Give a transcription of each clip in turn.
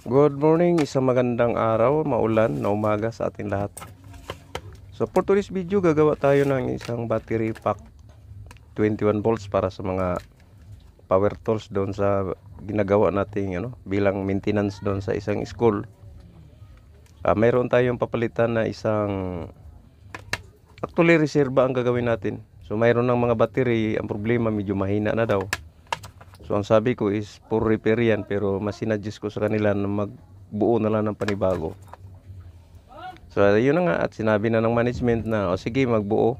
Good morning, isang magandang araw, maulan na umaga sa ating lahat. So for today's video, gagawa tayo ng isang battery pack 21 volts para sa mga power tools doon sa ginagawa nating bilang maintenance doon sa isang school. Mayroon tayong papalitan na actually reserva ang gagawin natin. So mayroon ng mga battery, ang problema medyo mahina na daw. So ang sabi ko is for repair yan, pero mas sinadjust ko sa kanila na magbuo na lang ng panibago. So yun na nga, at sinabi na ng management na o sige magbuo.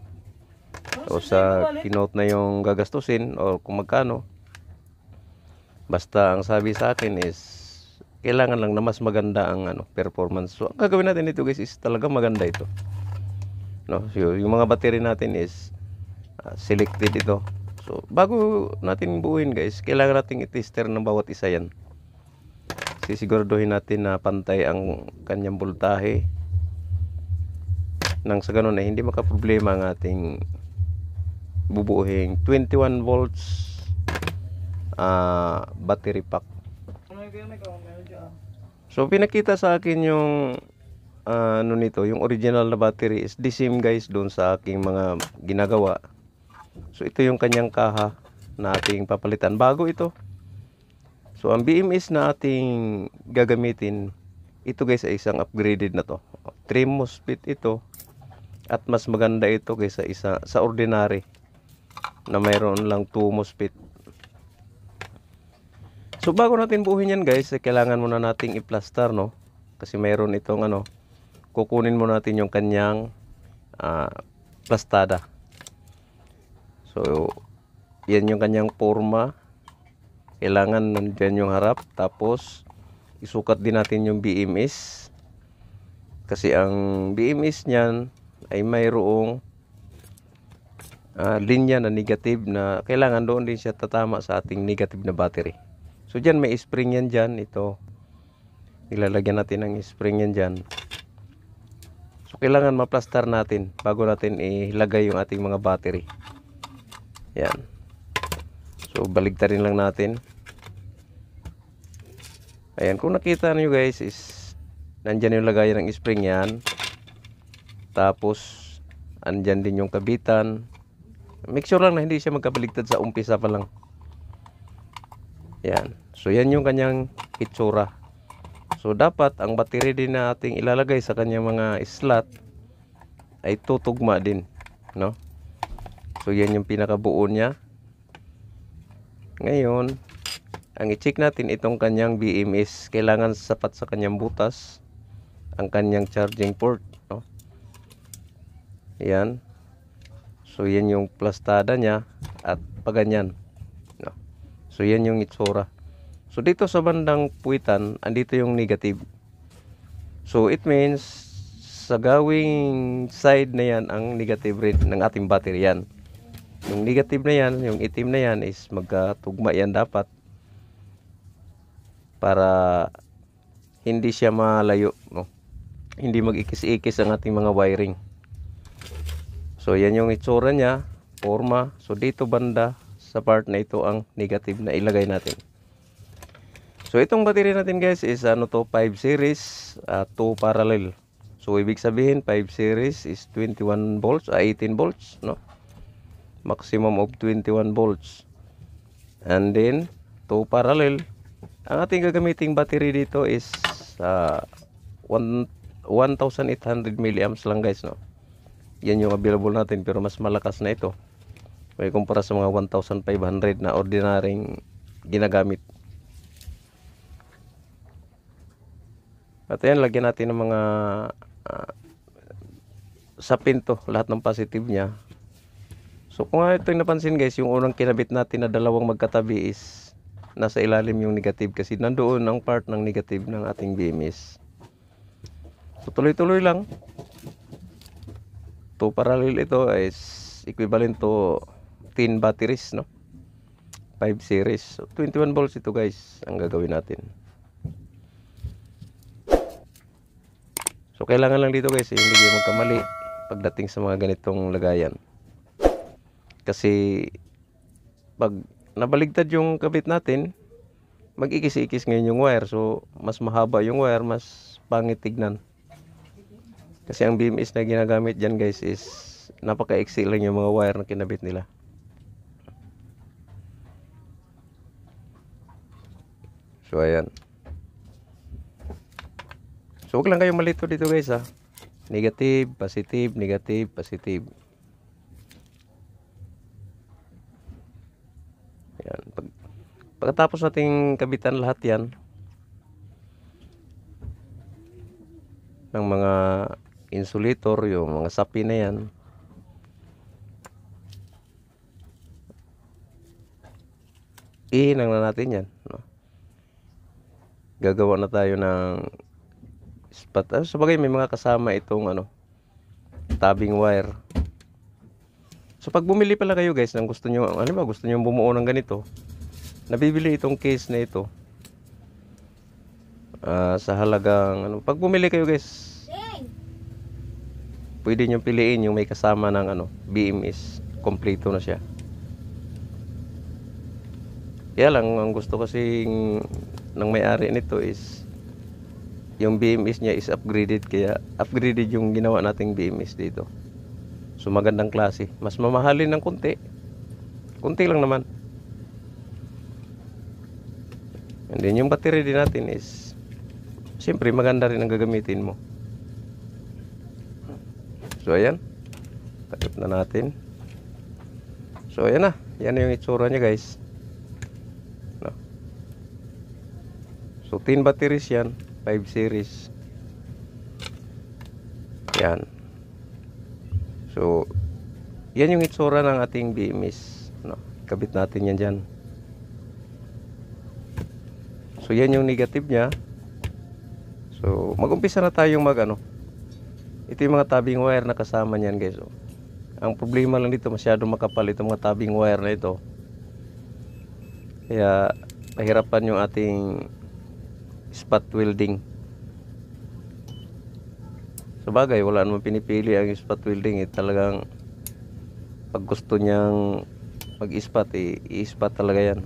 O sa kinote na yung gagastusin o kung magkano. Basta ang sabi sa akin is kailangan lang na mas maganda ang performance. So ang gagawin natin dito guys is talaga maganda ito. No, so, yung mga battery natin is selected ito. So bago natin buuin guys, kailangan nating i-tester ng bawat isa yan. Sisiguraduhin natin na pantay ang kanyang voltahe. Nang sa ganun ay hindi makaproblema ang ating bubuuhin 21 volts battery pack. So pinakita sa akin yung nito, yung original na battery is the same guys doon sa aking mga ginagawa. So ito yung kanyang kaha na ating papalitan, bago ito. So ang BMS na ating gagamitin, ito guys ay isang upgraded na to. 3 MOSFET ito, at mas maganda ito kaysa sa ordinary na mayroon lang 2 MOSFET. So bago natin buuhin yan guys, kailangan muna nating i-plaster, no? Kasi mayroon itong kukunin muna natin yung kanyang plastada. So yan yung kanyang forma. Kailangan nandyan yung harap. Tapos isukat din natin yung BMS. Kasi ang BMS nyan ay mayroong linya na negative, na kailangan doon din siya tatama sa ating negative na battery. So dyan may spring yan dyan. Ito, ilalagyan natin ng spring yan dyan. So kailangan ma-plaster natin bago natin ilagay yung ating mga battery. Yan. So baligtarin lang natin. Ayan, kung nakita nyo guys is nandyan yung lagayan ng spring yan. Tapos andyan din yung kabitan. Make sure lang na hindi siya magkabaligtad sa umpisa pa lang. Yan. So yan yung kanyang itsura. So dapat ang battery din na ating ilalagay sa kanyang mga slot ay tutugma din, no? So yan yung pinakabuo niya. Ngayon, ang i-check natin itong kanyang BMS. Kailangan sapat sa kanyang butas ang kanyang charging port, no? Yan. So yan yung plastada niya at paganyan, no? So yan yung itsura. So dito sa bandang puwitan, andito yung negative. So it means sa gawing side na yan ang negative rin ng ating battery yan. Yung negative na yan, yung itim na yan is magkatugma yan dapat para hindi siya malayo, no? Hindi mag-ikis-ikis ang ating mga wiring. So yan yung itsura niya, forma. So dito banda sa part na ito ang negative na ilagay natin. So itong battery natin guys is 5 series, 2 parallel. So ibig sabihin 5 series is 21 volts, 18 volts, no? Maximum of 21 volts. And then 2 parallel. Ang ating gagamiting battery dito is 1800 milliamps lang guys, no? Yan yung available natin, pero mas malakas na ito may kumpara sa mga 1500 na ordinaryong ginagamit. At ayan, lagyan natin ng mga sa pinto lahat ng positive niya. So kung ito yung napansin guys, yung unang kinabit natin na dalawang magkatabi is nasa ilalim yung negative, kasi nandoon ang part ng negative ng ating BMS. So tuloy-tuloy lang. 2 parallel ito is equivalent to 10 batteries, no? 5 series. So 21 volts ito guys ang gagawin natin. So kailangan lang dito guys, hindi kayo magkamali pagdating sa mga ganitong lagayan. Kasi pag nabaligtad yung kabit natin, mag-ikis-ikis ngayon yung wire. So mas mahaba yung wire, mas pangit tignan. Kasi ang BMS na ginagamit dyan guys is napaka-iksi lang yung mga wire na kinabit nila. So ayan. So huwag lang kayong malito dito guys ha. Negative, positive, negative, positive. Ayan. Pagkatapos nating kabitan lahat yan ng mga insulator, yung mga sapi na yan, ihinang na natin yan, no? Gagawa na tayo ng spot. Sabagay may mga kasama itong tabbing wire. So pag bumili pala kayo guys ng gusto nyo, gusto nyo bumuo ng ganito, nabibili itong case na ito sa halagang pag bumili kayo guys, pwede nyo piliin yung may kasama ng BMS, kompleto na siya. Kaya lang ang gusto kasi ng may-ari nito is yung BMS niya is upgraded, kaya upgraded yung ginawa nating BMS dito. So magandang klase, mas mamahalin ng konti lang naman. And then yung battery din natin is siyempre maganda rin ang gagamitin mo. So ayan, takip na natin. So ayan na, yan yung itsura niya guys, no? So 10 batteries yan, 5 series. Yan. So yan yung itsura ng ating BMS, no? Kabit natin yan dyan. So yan yung negative nya. So mag-umpisa na tayong ito yung mga tabbing wire na kasama niyan guys. So, ang problema lang dito, masyadong makapal itong mga tabbing wire na ito. Kaya nahirapan yung ating spot welding. Sa bagay, wala naman pinipili ang spot welding. Talagang pag gusto niyang mag-spot, i-spot talaga yan.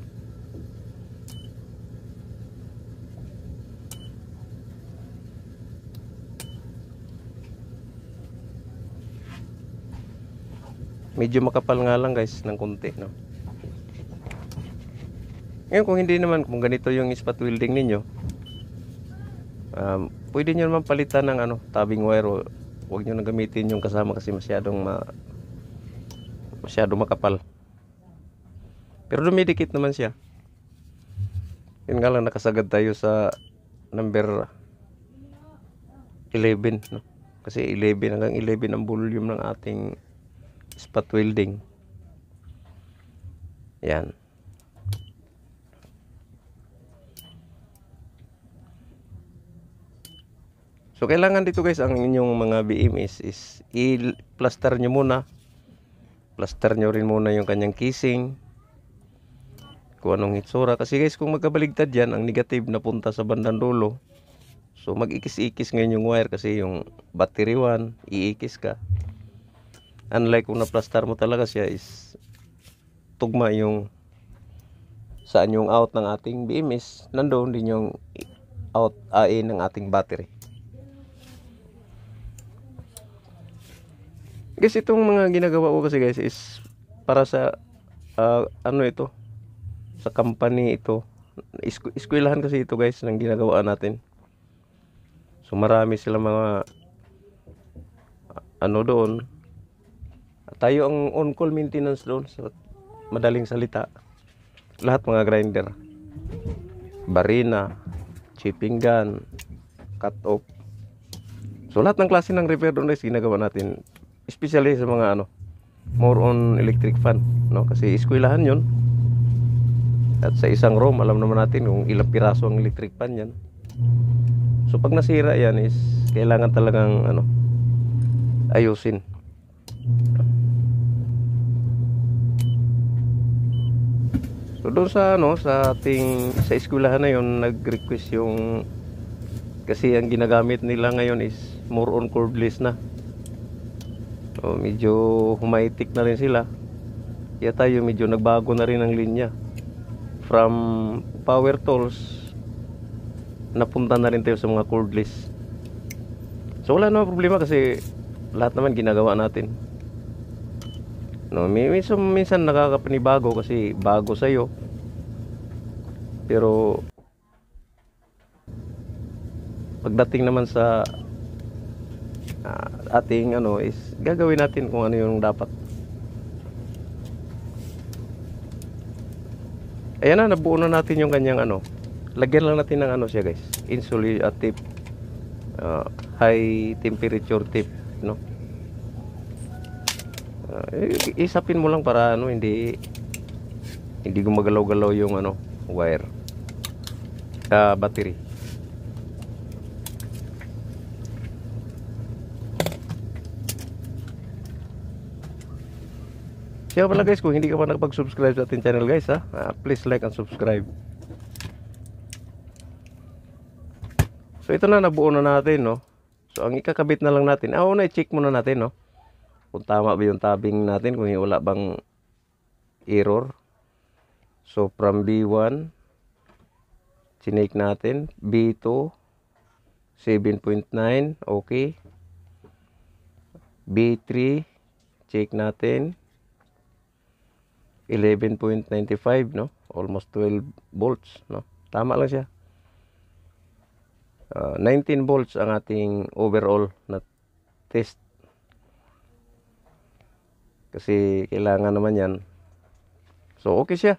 Medyo makapal nga lang guys, ng konti, no? Ngayon kung hindi naman, kung ganito yung spot welding ninyo, pwede nyo naman palitan ng tabbing wire. Huwag nyo na gamitin yung kasama kasi masyadong makapal. Pero dumidikit naman siya. Yun nga lang, nakasagad tayo sa number 11, no? Kasi 11 hanggang 11 ang volume ng ating spot welding. Yan. So kailangan dito guys, ang inyong mga BMS is i-plaster nyo muna. Plaster nyo rin muna yung kanyang casing, kung anong itsura. Kasi guys, kung magkabaligtad yan, ang negative na punta sa bandang dulo. So mag-ikis-ikis ngayon yung wire kasi yung battery 1, iikis ka. Unlike kung na-plaster mo talaga siya, is tugma yung saan yung out ng ating BMS, nandoon din yung out ng ating battery. Guys, itong mga ginagawa ko kasi guys is para sa ito, sa company ito. Eskwelahan kasi ito guys ng ginagawa natin. So marami sila mga doon. Tayo ang on-call maintenance doon, sa madaling salita. Lahat mga grinder, barina, chipping gun, cut off. So lahat ng klase ng repair doon guys ginagawa natin. Especially sa mga more on electric fan, no? Kasi eskwelahan yun. At sa isang room, alam naman natin kung ilang piraso ang electric fan yan. So pag nasira yan is kailangan talagang ayusin. So doon sa sa eskwelahan na yon, nag-request yung, kasi ang ginagamit nila ngayon is more on cordless na. So medyo humaitik na rin sila. Kaya tayo medyo nagbago na rin ang linya. from power tools napunta na rin tayo sa mga cordless. So wala naman problema kasi lahat naman ginagawa natin. No, minsan nakakapanibago kasi bago sa'yo. Pero pagdating naman sa ating is gagawin natin kung ano yung dapat. Ayan na, nabuo na natin yung kanyang lagyan lang natin ng siya guys, insulation tip, high temperature tip, no. Isapin mo lang para hindi gumagalaw-galaw yung wire, battery. Kaya pala guys, kung hindi ka pa nakapag-subscribe sa ating channel guys, please like and subscribe. So ito na, nabuo na natin, no. So ang ikakabit na lang natin, una i-check muna natin, no, kung tama ba yung tabbing natin, kung wala bang error. So from B1 chinek natin, B2 7.9, okay. B3 check natin 11.95, no, almost 12 volts, no, tama lang siya. 19 volts ang ating overall na test, kasi kailangan naman yan. So okay siya,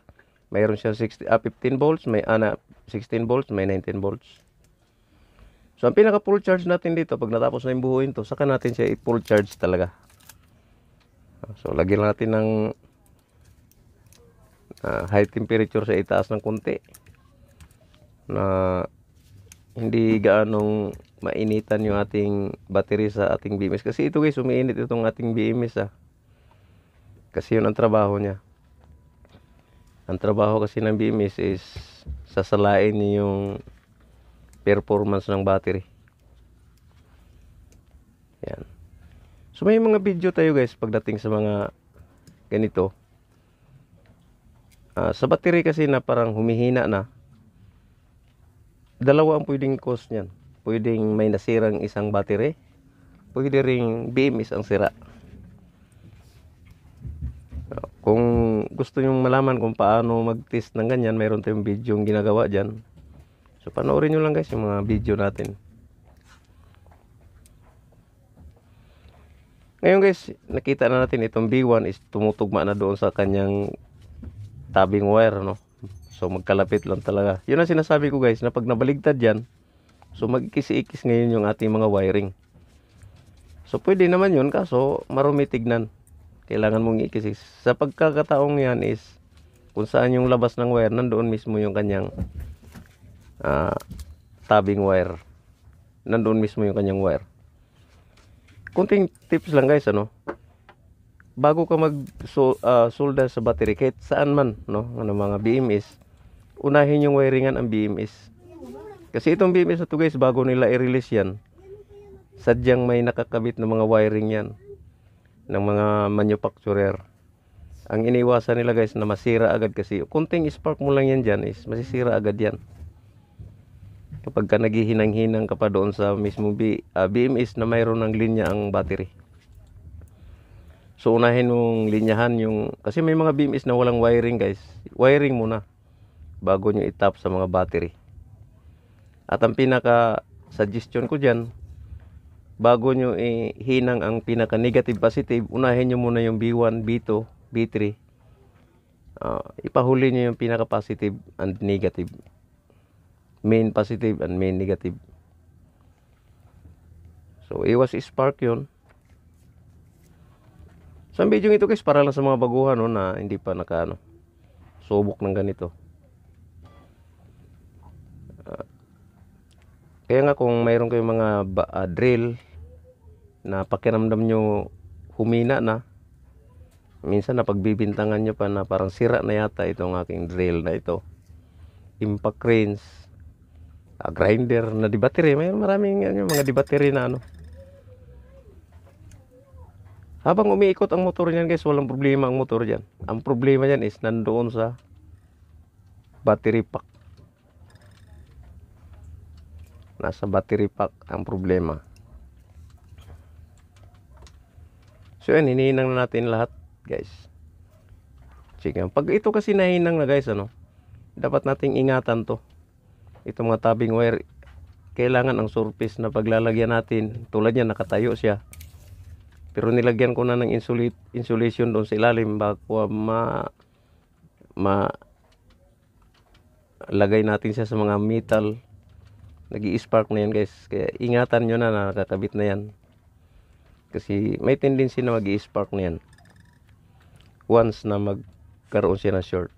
mayroon siya 15 volts, may 16 volts, may 19 volts. So ang pinaka full charge natin dito, pag natapos na yung buuin to, saka natin siya i-full charge talaga. So lagyan natin ng high temperature sa itaas ng konti, na hindi gaanong mainitan yung ating battery sa ating BMS. Kasi ito guys, umiinit itong ating BMS kasi yun ang trabaho niya. Ang trabaho kasi ng BMS is sasalain niya yung performance ng battery. Yan. So may mga video tayo guys pagdating sa mga ganito. Sa battery kasi na parang humihina na, dalawa ang pwedeng cause niyan. Pwedeng may nasirang isang battery, pwede ring BMS ang sira. Kung gusto nyong malaman kung paano mag-test ng ganyan, mayroon tayong video yung ginagawa dyan. So panoorin nyo lang guys yung mga video natin. Ngayon guys, nakita na natin itong B1 is tumutugma na doon sa kanyang tabbing wire, no. So magkalapit lang talaga. Yun ang sinasabi ko guys, na pag nabaligtad yan, so magkisi-ikis ngayon yung ating mga wiring. So pwede naman yun, kaso marumi tignan. Kailangan mong ikis. Sa pagkakataong yan is, kung saan yung labas ng wire, nandoon mismo yung kanyang tabbing wire. Nandoon mismo yung kanyang wire. Kunting tips lang guys, bago ka solder sa battery, kahit saan man, no, mga BMS, unahin yung wiringan ang BMS. Kasi itong BMS na to guys, bago nila i-release yan, sadyang may nakakabit na mga wiring yan ng mga manufacturer. Ang iniwasan nila guys na masira agad, kasi kunting spark mo lang yan dyan is masisira agad yan. Kapag ka naghihinang-hinang ka pa doon sa mismo BMS na mayroon ng linya ang battery. So unahin mong linyahan yung, kasi may mga BMS na walang wiring guys. Wiring muna bago nyo itap sa mga battery. At ang pinaka suggestion ko dyan, bago nyo ihinang ang pinaka negative positive, unahin nyo muna yung B1, B2, B3. Ipahuli nyo yung pinaka positive and negative, main positive and main negative. So iwas spark yun. So ang video ito guys, para lang sa mga baguhan, na hindi pa subok ng ganito. Kaya nga kung mayroon kayong mga drill na pakiramdam nyo humina na, minsan na pagbibintangan nyo pa na parang sira na yata itong aking drill na ito, impact wrench, grinder na di battery, may maraming mga di battery na habang umiikot ang motor niyan guys, walang problema ang motor diyan. Ang problema niyan is nandoon sa battery pack. Nasa battery pack ang problema. So yan, hinihinang na natin lahat guys. Sige, pag ito kasi nahinang na guys, ano, dapat nating ingatan to. Ito mga tabing wire, kailangan ang surface na paglalagyan natin, tulad yan, nakatayo siya. Pero nilagyan ko na ng insulation doon sa ilalim bago lagay natin siya sa mga metal. Nag-i-spark na yan guys. Kaya ingatan nyo na nakakabit na yan. Kasi may tendency na mag-i-spark na yan once na magkaroon siya ng short.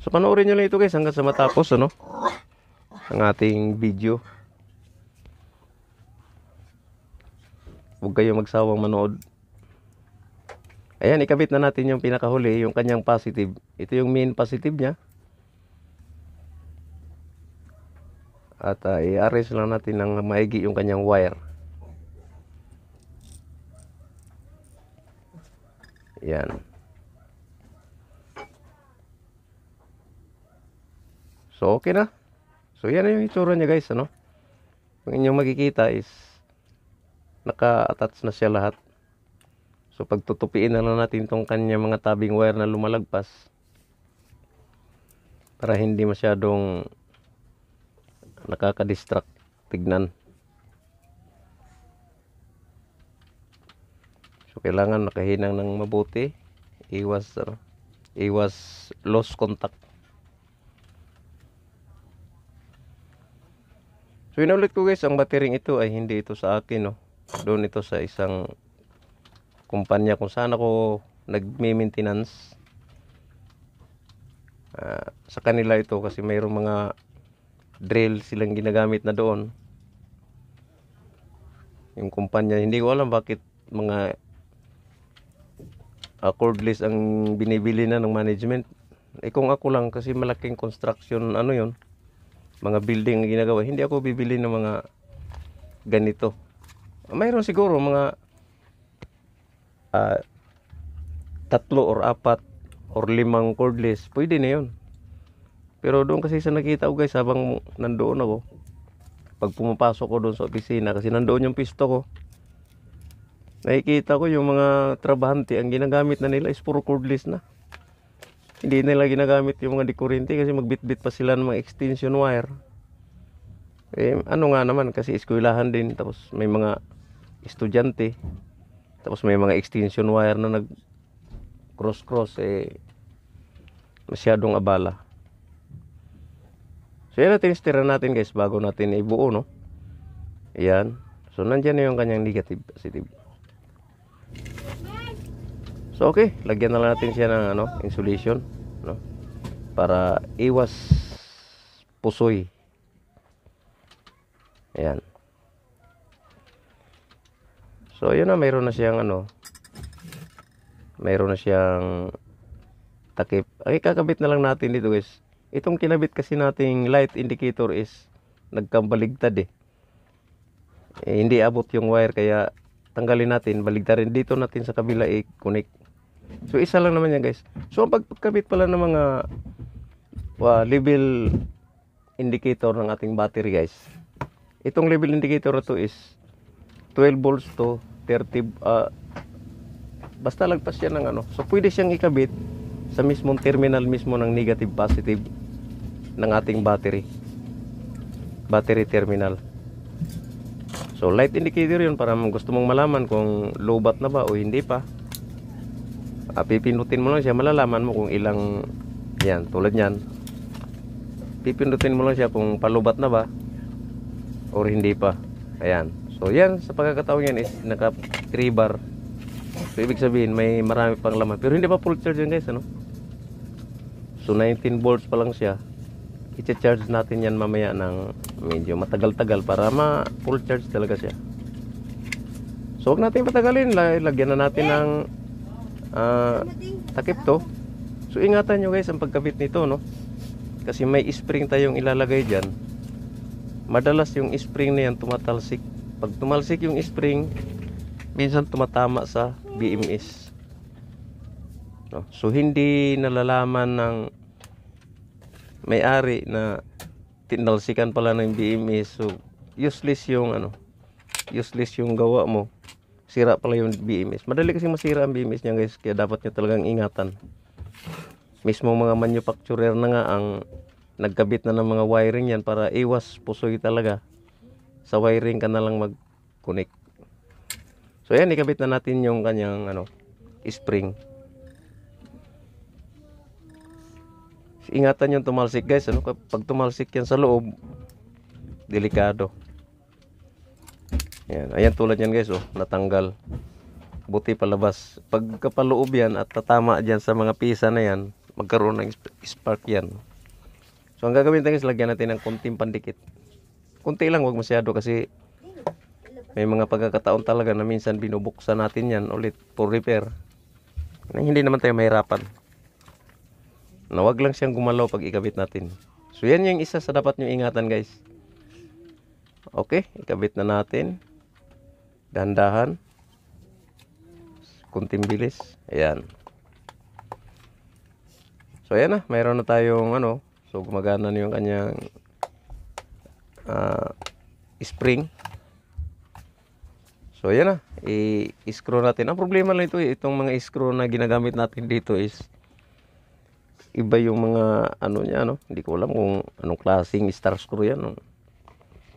So panoorin nyo lang ito guys hanggang sa matapos, ano, ang ating video. Huwag kayo magsawang manood. Ayan, ikabit na natin yung pinakahuli, yung kanyang positive. Ito yung main positive niya. At i-arrange lang natin ng maigi yung kanyang wire. Yan. So okay na. So yan na yung itsura niya guys, ano. Kung inyong makikita is naka-attach na siya lahat. So pagtutupiin na lang natin tong kanyang mga tabing wire na lumalagpas para hindi masyadong nakaka-distract tignan. So kailangan nakahinang ng mabuti, iwas lost contact. So inulit ko guys, ang battery ito ay hindi ito sa akin, no. Doon ito sa isang kumpanya kung saan ako nagme-maintenance. Sa kanila ito kasi mayroong mga drill silang ginagamit na doon. Yung kumpanya, hindi ko alam bakit mga cordless ang binibili na ng management. Kung ako lang, kasi malaking construction, ano yun, mga building ang ginagawa, hindi ako bibili ng mga ganito. Mayroon siguro mga 3 or 4 or 5 cordless, pwede na yun. Pero doon kasi sa nakita ko guys, habang nandoon ako, pag pumapasok ko doon sa opisina, kasi nandoon yung pisto ko, nakikita ko yung mga trabahante, ang ginagamit na nila is puro cordless na. Hindi nila ginagamit yung mga dekurente kasi magbitbit pa sila ng mga extension wire. Ano nga naman, kasi eskwelahan din, tapos may mga estudyante, tapos may mga extension wire na nag cross masyadong abala. So yan natin, tira natin guys bago natin ibuo, no. Ayan. So nandyan na yung kanyang negative positive. So okay, lagyan na lang natin siya ng insulation, no, para iwas pusoy. Ayan. So yun na, mayroon na siyang mayroon na siyang takip. Ay, kakabit na lang natin dito guys. Itong kinabit kasi nating light indicator is nagkambaligtad hindi abot yung wire, kaya tanggalin natin, baligtarin dito natin sa kabila i-connect. So isa lang naman yan guys. So ang pagkabit pala ng mga level indicator ng ating battery guys, itong level indicator to is 12 volts to 30 basta lagpas yan ng so pwede siyang ikabit sa mismong terminal mismo ng negative positive ng ating battery terminal. So light indicator yun para gusto mong malaman kung lobat na ba o hindi pa. Pipindutin mo lang siya, malalaman mo kung ilang, yan, tulad yan. Pipindutin mo lang siya kung palubat na ba or hindi pa. Ayan. So yan, sa pagkakataon yan is naka 3 bar. So ibig sabihin may marami pang laman. Pero hindi pa full charge yan guys, So 19 volts pa lang siya. I-charge natin yan mamaya ng medyo matagal-tagal para full charge talaga siya. So huwag natin patagalin, lagyan na natin ng takip to. So ingatan nyo guys ang pagkabit nito, no, kasi may spring tayong ilalagay dyan. Madalas yung spring na yan tumatalsik. Pag tumalsik yung spring, minsan tumatama sa BMS. no? So hindi nalalaman ng may-ari na tinalsikan pala ng BMS. So useless yung useless yung gawa mo. Sira pala yung BMS. Madali kasi masira ang BMS niya guys, kaya dapat nyo talagang ingatan. Mismo mga manufacturer na nga ang nagkabit na ng mga wiring yan para iwas pusoy talaga. Sa wiring ka na lang mag-connect. So yan, ikabit na natin yung kanyang spring. Ingatan yung tumalsik guys, pag tumalsik yan sa loob, delikado. Yan, ayan tulad yan guys, natanggal. Buti palabas. Pag kapaloob yan at tatama dyan sa mga pisa na yan, magkaroon ng spark yan. So ang gagawin natin guys, lagyan natin ng konting pandikit. Kunti lang, wag masyado kasi may mga pagkakataon talaga na minsan binubuksan natin yan ulit for repair. Hindi naman tayo mahirapan. Na wag lang siyang gumalaw pag ikabit natin. So yan yung isa sa dapat nyo ingatan guys. Okay, ikabit na natin. Dahan-dahan. Kunting bilis. Ayan. So ayan na, mayroon na tayong so gumagana na yung kanyang spring. So ayan na, i-screw natin. Ang problema lang ito, itong mga screw na ginagamit natin dito is iba yung mga niya, hindi ko alam kung anong klaseng star screw yan.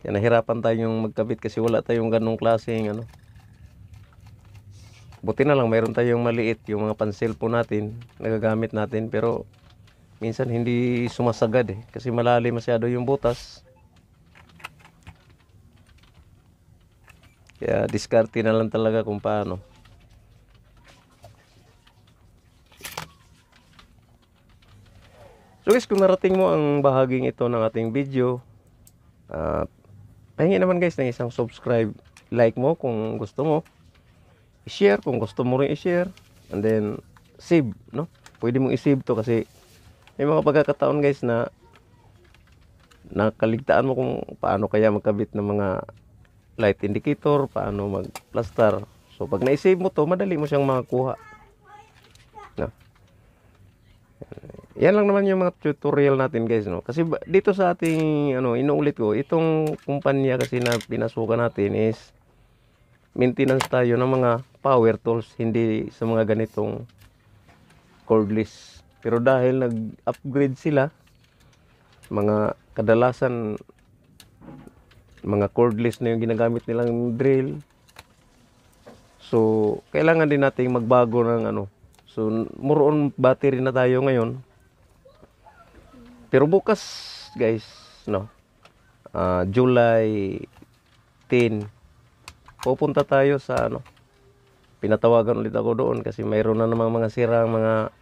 Kaya nahirapan tayong magkabit kasi wala tayong ganong klaseng Buti na lang mayroon tayong maliit, yung mga pan-cellphone natin, nagagamit natin, pero minsan hindi sumasagad kasi malalim masyado yung butas. Kaya diskarte na lang talaga kung paano. So guys, kung narating mo ang bahaging ito ng ating video, pahingi naman guys ng isang subscribe, like mo kung gusto mo, i-share kung gusto mo rin i-share, and then save, pwede mong i-save to kasi may mga pagkakataon guys na nakaligtaan mo kung paano kaya magkabit ng mga light indicator, paano mag-plaster. So pag na-save mo to, madali mo siyang makakuha. Yan lang naman yung mga tutorial natin guys, kasi dito sa ating inuulit ko, itong kumpanya kasi na pinasukan natin is maintenance tayo ng mga power tools, hindi sa mga ganitong cordless. Pero dahil nag-upgrade sila, mga kadalasan mga cordless na yung ginagamit nilang drill. So kailangan din nating magbago ng so more on battery na tayo ngayon. Pero bukas guys, July 10, pupunta tayo sa pinatawagan ulit ako doon kasi mayroon na namang mga sirang mga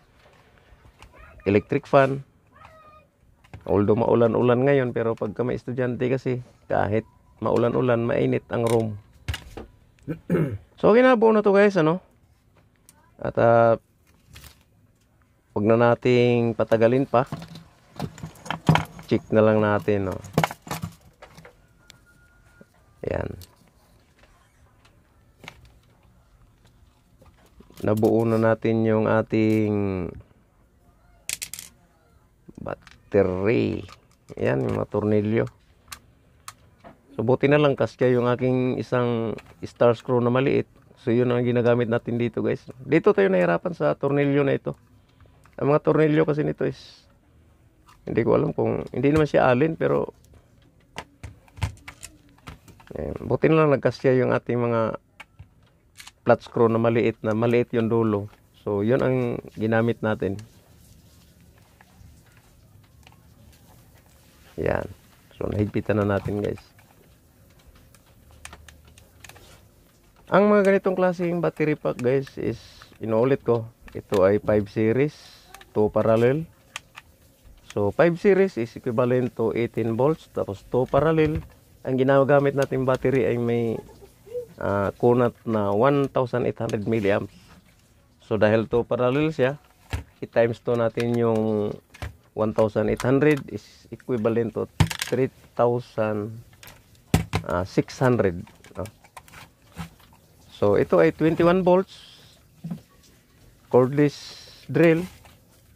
electric fan. Although maulan-ulan ngayon, pero pagka may estudyante kasi kahit maulan-ulan, mainit ang room. So ginabuo na to guys, at wag na nating patagalin pa. Check na lang natin, Ayan. Nabuo na natin yung ating battery. Ayan, yung mga tornilyo. So buti na lang kasya yung aking isang star screw na maliit. So yun ang ginagamit natin dito guys. Dito tayo nahirapan sa tornilyo na ito. Ang mga tornilyo kasi nito is hindi ko alam kung hindi naman siya alin, pero buti na lang nagkasya yung ating mga flat screw na maliit yung dulo. So yun ang ginamit natin. Yan. So nahigpitan na natin guys. Ang mga ganitong klaseng battery pack guys is, inuulit ko, ito ay 5 series, 2 parallel. So 5 series is equivalent to 18 volts, tapos 2 parallel. Ang ginagamit natin battery ay may kunat na 1,800 milliamps. So dahil 2 parallel siya, i-times 2 natin yung 1,800 is equivalent to 3,600. So ito ay 21 volts cordless drill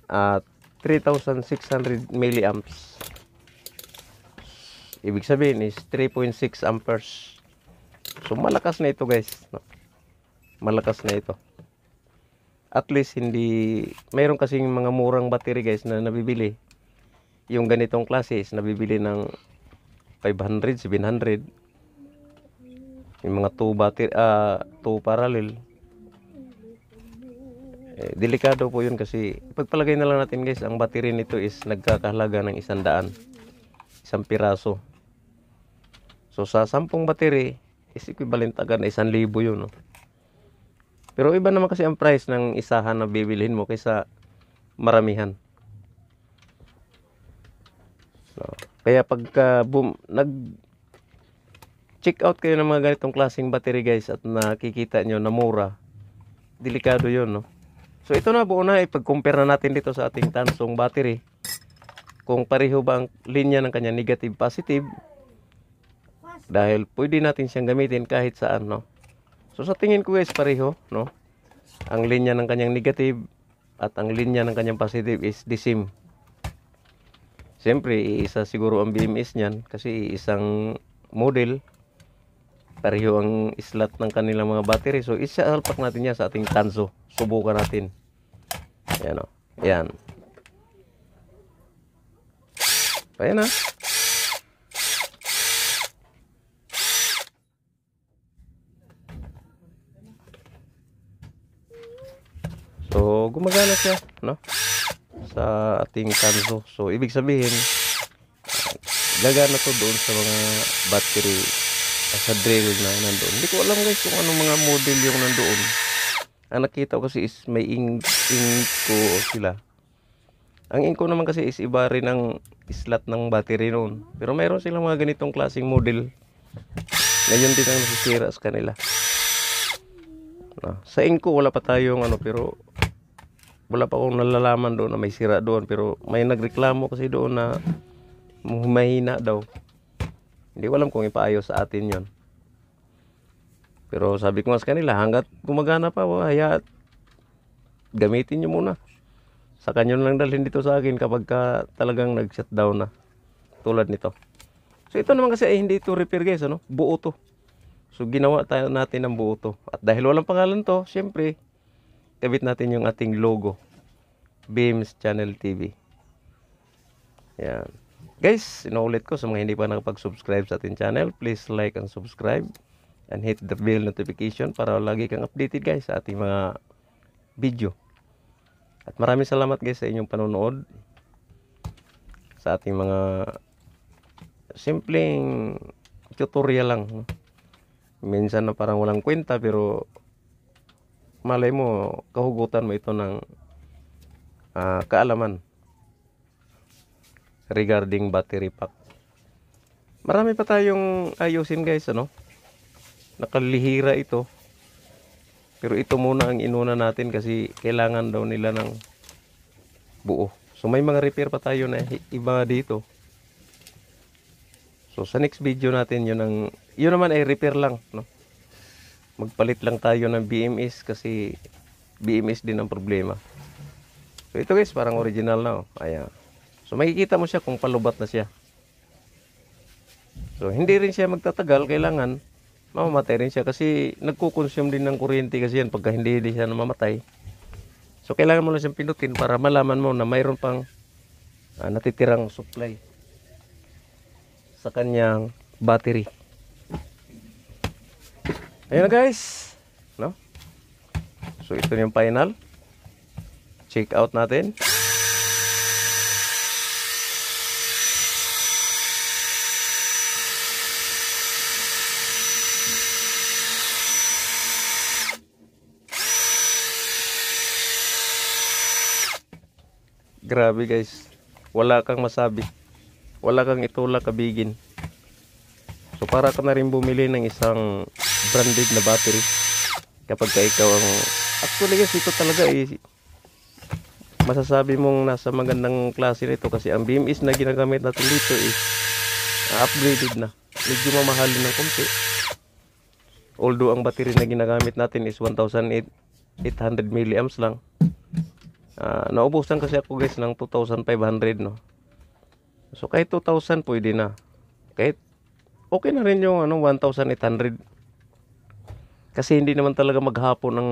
at 3,600 milliamps. Ibig sabihin is 3.6 amperes. So malakas na ito guys, no? Malakas na ito. At least hindi, mayroon kasing mga murang battery guys na nabibili. Yung ganitong klase is nabibili ng 500, 700. Yung mga 2 battery, 2 parallel. Delikado po yun kasi pagpalagay na lang natin guys, ang battery nito is nagkakahalaga ng 100, isang piraso. So sa 10 battery is equivalent agad na 1,000 yun, no? Pero iba naman kasi ang price ng isahan na bibilhin mo kaysa maramihan. So, kaya pagka nag-check out kayo ng mga ganitong klaseng battery guys at nakikita nyo na mura, delikado yun, no? So ito na, buo na, ipag-compare na natin dito sa ating Tansong battery. Kung pareho ba ang linya ng kanya negative positive. Dahil pwede natin siyang gamitin kahit saan, no? So sa tingin ko guys, pareho, no? Ang linya ng kanyang negative at ang linya ng kanyang positive is the same. Siyempre, isa siguro ang BMS niyan kasi isang model. Pareho ang slot ng kanilang mga battery. So isa-alpak natin yan sa ating Tanso. Subukan natin. Ayan, o. Ayan. Ayan na. So, gumagana siya, no? Sa ating Tanso. So, ibig sabihin, gagana to doon sa mga battery sa drill na nandoon. Hindi ko alam guys kung anong mga model yung nandoon. Ang nakita ko kasi is may Inco sila. Ang Inco naman kasi is iba rin ang slot ng battery noon. Pero mayroon silang mga ganitong klaseng model. Ngayon din ang nasisira sa kanila. Sa Inco wala pa tayong pero wala pa akong nalalaman doon na may sira doon, pero may nagreklamo kasi doon na mahina daw. Hindi ko alam kung ipaayos sa atin yon. Pero sabi ko nga sa kanila, hanggat gumagana pa, hayat gamitin nyo muna. Sa kanyo lang dalhin dito sa akin kapag talagang nag-shutdown na. Tulad nito. So ito naman kasi ay hindi ito repair guys, buo to. So ginawa tayo natin ng buo to. At dahil walang pangalan to, syempre kabit natin yung ating logo, Beams Channel TV. Yan. Guys, inuulit ko sa mga hindi pa nakapag-subscribe sa ating channel, please like and subscribe and hit the bell notification para lagi kang updated guys sa ating mga video. At maraming salamat guys sa inyong panonood sa ating mga simpleng tutorial lang. Minsan na parang walang kwenta pero malay mo, kahugutan mo ito ng kaalaman regarding battery pack. Marami pa tayong ayusin guys, nakalihira ito. Pero ito muna ang inuna natin kasi kailangan daw nila ng buo. So may mga repair pa tayo na iba dito. So sa next video natin yun naman ay repair lang, no? Magpalit lang tayo ng BMS kasi BMS din ang problema. So ito guys, parang original na. Ayan. So makikita mo siya kung palubat na siya. So hindi rin siya magtatagal, kailangan mamamatay rin siya kasi nagko-consume din ng kuryente kasi yan pagka hindi siya namamatay. So kailangan mo lang siyang pinutin para malaman mo na mayroon pang natitirang supply sa kanyang battery. Ayan na guys, no? So ito yung final. Check out natin. Grabe guys, wala kang masabi, wala kang itulak kabigin. So para ka na rin bumili ng isang branded na battery kapag ka ikaw ang actually guys, ito talaga masasabi mong nasa magandang klase nito kasi ang BMS na ginagamit natin dito is upgraded na, medyo mamahalin ng konti. Although ang battery na ginagamit natin is 1,800 milliamps lang. Naubusan kasi ako guys ng 2,500 no. So kahit 2,000 pwede na. Kahit okay na rin yung 1,800. Kasi hindi naman talaga maghapon ng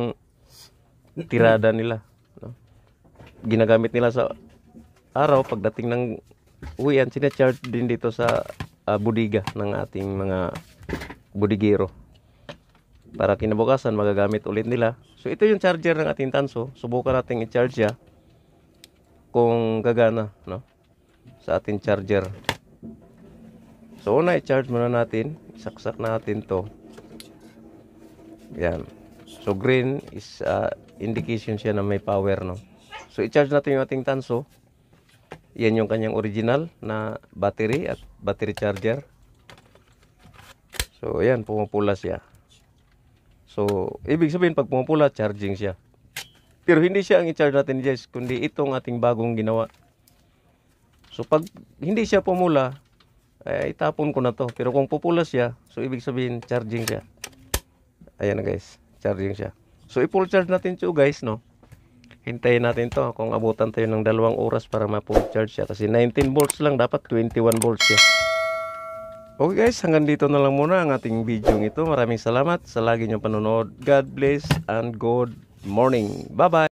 tirada nila, no? Ginagamit nila sa araw, pagdating ng uwian, sinacharge din dito sa bodega ng ating mga bodigero. Para kinabukasan magagamit ulit nila. So ito yung charger ng ating tanso. Subukan natin i-charge siya kung gagana, no? Sa ating charger. So una i-charge muna natin, isaksak natin to. Yan. So green is indication siya na may power, no. So i-charge natin yung ating tanso. Yan yung kanyang original na battery at battery charger. So ayan, pumupula siya. So ibig sabihin pag pumupula, charging siya. Pero hindi siya ang i-charge natin guys, kundi itong ating bagong ginawa. So pag hindi siya pumula, itapon ko na to. Pero kung pupula siya, so ibig sabihin charging siya. Ayan na guys, charging siya. So i-full charge natin ito guys, no. Hintayin natin to kung abutan tayo ng 2 oras para ma-full charge siya. Kasi 19 volts lang, dapat 21 volts siya. Okay guys, hanggang dito na lang muna ang ating video ito. Maraming salamat sa lagi niyong panonood. God bless and good morning. Bye bye.